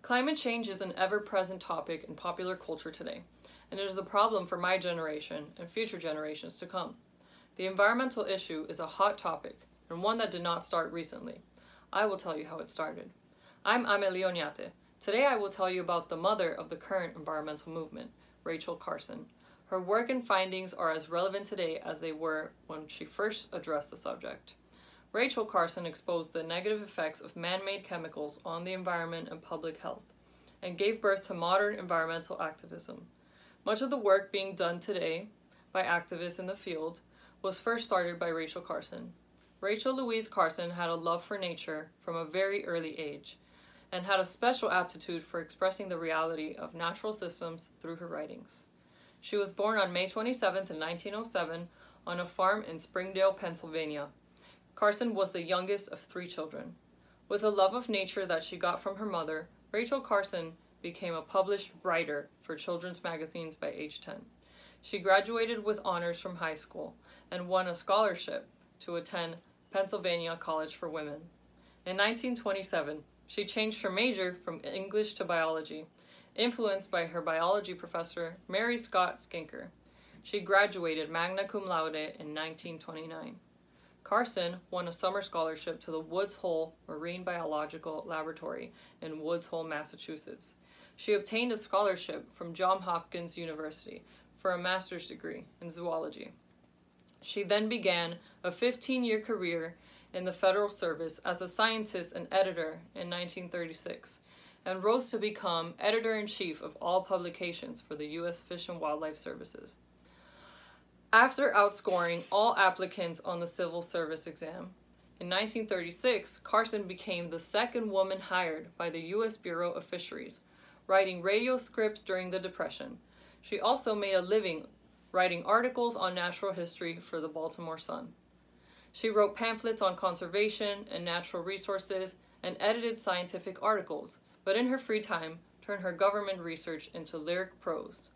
Climate change is an ever-present topic in popular culture today, and it is a problem for my generation and future generations to come. The environmental issue is a hot topic, and one that did not start recently. I will tell you how it started. I'm Amelie Oñate. Today I will tell you about the mother of the current environmental movement, Rachel Carson. Her work and findings are as relevant today as they were when she first addressed the subject. Rachel Carson exposed the negative effects of man-made chemicals on the environment and public health, and gave birth to modern environmental activism. Much of the work being done today by activists in the field was first started by Rachel Carson. Rachel Louise Carson had a love for nature from a very early age, and had a special aptitude for expressing the reality of natural systems through her writings. She was born on May 27th in 1907 on a farm in Springdale, Pennsylvania. Carson was the youngest of 3 children. With a love of nature that she got from her mother, Rachel Carson became a published writer for children's magazines by age 10. She graduated with honors from high school and won a scholarship to attend Pennsylvania College for Women. In 1927, she changed her major from English to biology, influenced by her biology professor, Mary Scott Skinker. She graduated magna cum laude in 1929. Carson won a summer scholarship to the Woods Hole Marine Biological Laboratory in Woods Hole, Massachusetts. She obtained a scholarship from Johns Hopkins University for a master's degree in zoology. She then began a 15-year career in the Federal Service as a scientist and editor in 1936, and rose to become editor-in-chief of all publications for the U.S. Fish and Wildlife Services. After outscoring all applicants on the civil service exam, in 1936, Carson became the second woman hired by the U.S. Bureau of Fisheries, writing radio scripts during the Depression. She also made a living writing articles on natural history for the Baltimore Sun. She wrote pamphlets on conservation and natural resources and edited scientific articles, but in her free time turned her government research into lyric prose,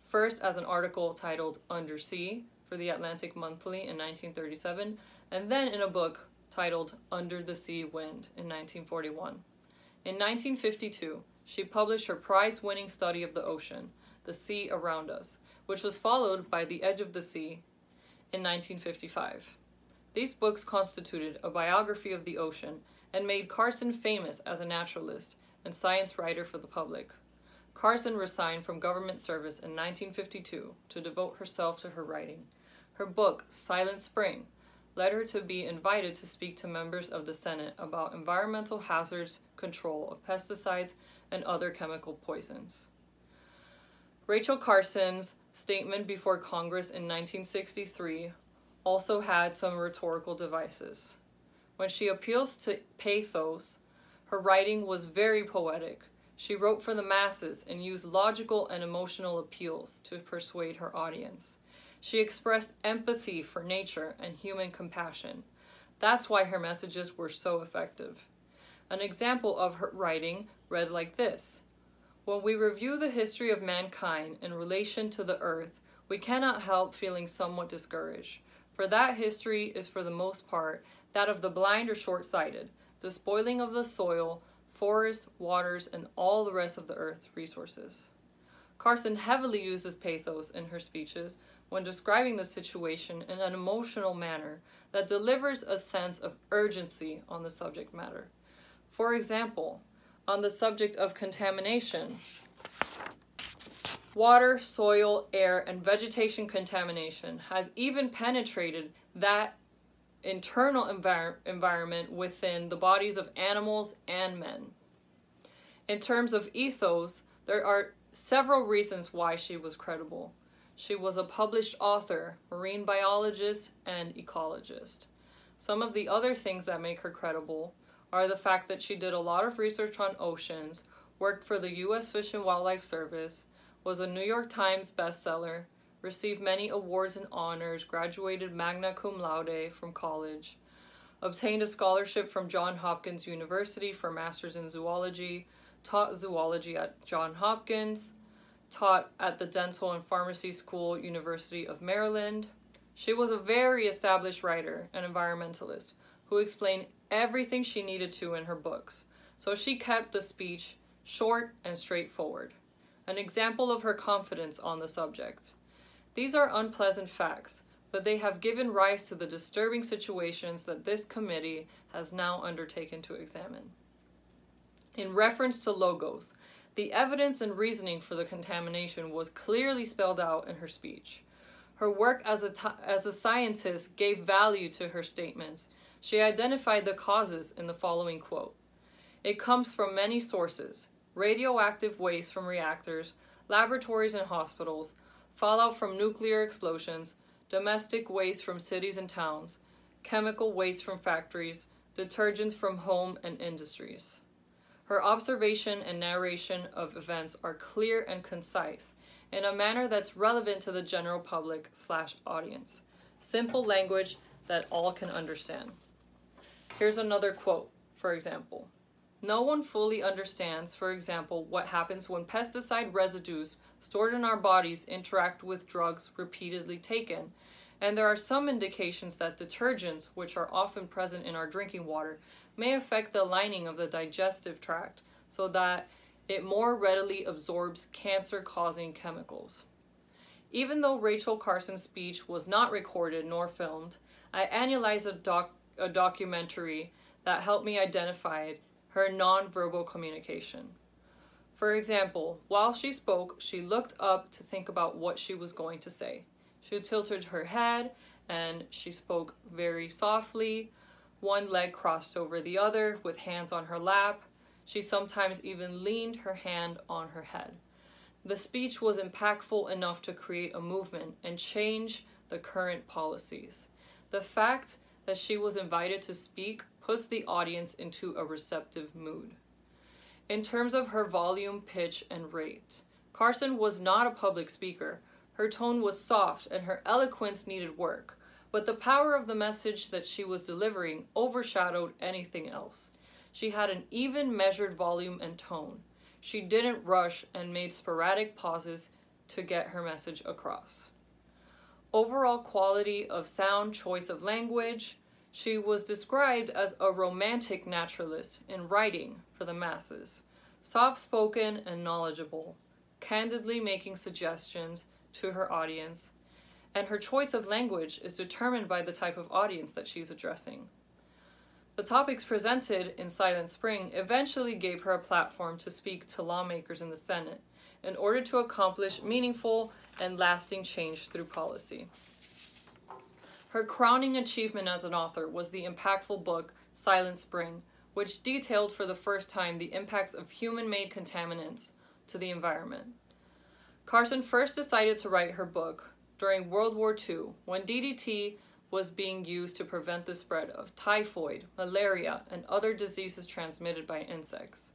first as an article titled Undersea for the Atlantic Monthly in 1937, and then in a book titled Under the Sea Wind in 1941. In 1952, she published her prize-winning study of the ocean, The Sea Around Us, which was followed by The Edge of the Sea in 1955. These books constituted a biography of the ocean and made Carson famous as a naturalist and science writer for the public. Carson resigned from government service in 1952 to devote herself to her writing. Her book, Silent Spring, led her to be invited to speak to members of the Senate about environmental hazards, control of pesticides, and other chemical poisons. Rachel Carson's statement before Congress in 1963 also had some rhetorical devices. When she appeals to pathos, her writing was very poetic. She wrote for the masses and used logical and emotional appeals to persuade her audience. She expressed empathy for nature and human compassion. That's why her messages were so effective. An example of her writing read like this: "When we review the history of mankind in relation to the earth, we cannot help feeling somewhat discouraged, for that history is for the most part that of the blind or short-sighted, the spoiling of the soil, forests, waters, and all the rest of the earth's resources." Carson heavily uses pathos in her speeches when describing the situation in an emotional manner that delivers a sense of urgency on the subject matter. For example, on the subject of contamination, water, soil, air, and vegetation contamination has even penetrated that internal environment within the bodies of animals and men. In terms of ethos, there are several reasons why she was credible. She was a published author, marine biologist, and ecologist. Some of the other things that make her credible are the fact that she did a lot of research on oceans, worked for the U.S. Fish and Wildlife Service, was a New York Times bestseller, received many awards and honors, graduated magna cum laude from college, obtained a scholarship from Johns Hopkins University for a master's in zoology, taught zoology at Johns Hopkins, taught at the Dental and Pharmacy School, University of Maryland. She was a very established writer and environmentalist who explained everything she needed to in her books. So she kept the speech short and straightforward. An example of her confidence on the subject. These are unpleasant facts, but they have given rise to the disturbing situations that this committee has now undertaken to examine. In reference to logos, the evidence and reasoning for the contamination was clearly spelled out in her speech. Her work as a scientist gave value to her statements. She identified the causes in the following quote. It comes from many sources: radioactive waste from reactors, laboratories and hospitals, fallout from nuclear explosions, domestic waste from cities and towns, chemical waste from factories, detergents from home and industries. Her observation and narration of events are clear and concise, in a manner that's relevant to the general public/audience. Simple language that all can understand. Here's another quote, for example. No one fully understands, for example, what happens when pesticide residues stored in our bodies interact with drugs repeatedly taken, and there are some indications that detergents, which are often present in our drinking water, may affect the lining of the digestive tract so that it more readily absorbs cancer-causing chemicals. Even though Rachel Carson's speech was not recorded nor filmed, I analyzed a documentary that helped me identify her non-verbal communication. For example, while she spoke, she looked up to think about what she was going to say. She tilted her head and she spoke very softly. One leg crossed over the other with hands on her lap. She sometimes even leaned her hand on her head. The speech was impactful enough to create a movement and change the current policies. The fact that she was invited to speak puts the audience into a receptive mood. In terms of her volume, pitch, and rate, Carson was not a public speaker. Her tone was soft and her eloquence needed work, but the power of the message that she was delivering overshadowed anything else. She had an even measured volume and tone. She didn't rush and made sporadic pauses to get her message across. Overall quality of sound, choice of language. She was described as a romantic naturalist in writing for the masses, soft-spoken and knowledgeable, candidly making suggestions to her audience, and her choice of language is determined by the type of audience that she's addressing. The topics presented in Silent Spring eventually gave her a platform to speak to lawmakers in the Senate in order to accomplish meaningful and lasting change through policy. Her crowning achievement as an author was the impactful book Silent Spring, which detailed for the first time the impacts of human-made contaminants to the environment. Carson first decided to write her book during World War II, when DDT was being used to prevent the spread of typhoid, malaria, and other diseases transmitted by insects.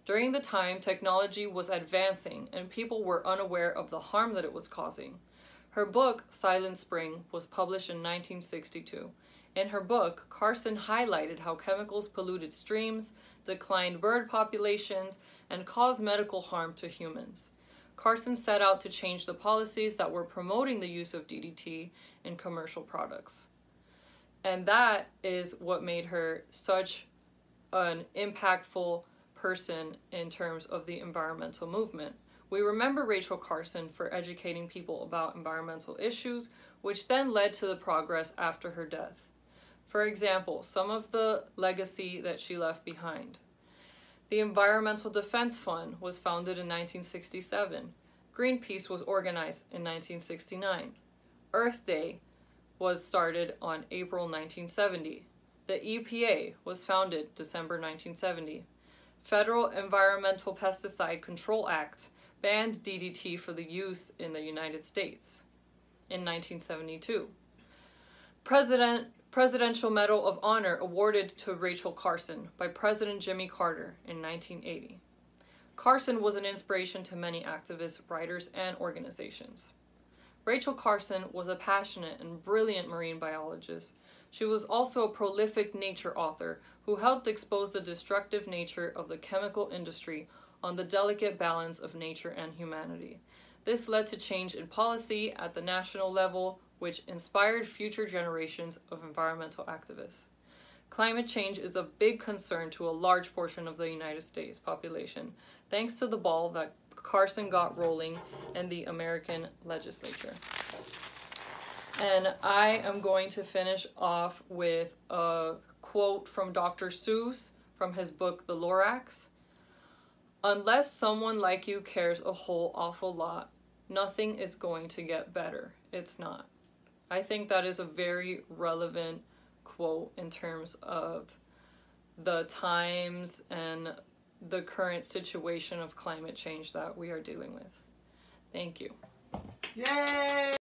During the time, technology was advancing and people were unaware of the harm that it was causing. Her book, Silent Spring, was published in 1962. In her book, Carson highlighted how chemicals polluted streams, declined bird populations, and caused medical harm to humans. Carson set out to change the policies that were promoting the use of DDT in commercial products. And that is what made her such an impactful person in terms of the environmental movement. We remember Rachel Carson for educating people about environmental issues, which then led to the progress after her death. For example, some of the legacy that she left behind. The Environmental Defense Fund was founded in 1967. Greenpeace was organized in 1969. Earth Day was started on April 1970. The EPA was founded December 1970. Federal Environmental Pesticide Control Act banned DDT for the use in the United States in 1972. Presidential Medal of Honor awarded to Rachel Carson by President Jimmy Carter in 1980. Carson was an inspiration to many activists, writers, and organizations. Rachel Carson was a passionate and brilliant marine biologist. She was also a prolific nature author who helped expose the destructive nature of the chemical industry on the delicate balance of nature and humanity. This led to change in policy at the national level, which inspired future generations of environmental activists. Climate change is a big concern to a large portion of the United States population, thanks to the ball that Carson got rolling in the American legislature. And I am going to finish off with a quote from Dr. Seuss from his book, The Lorax. Unless someone like you cares a whole awful lot, nothing is going to get better. It's not. I think that is a very relevant quote in terms of the times and the current situation of climate change that we are dealing with. Thank you. Yay!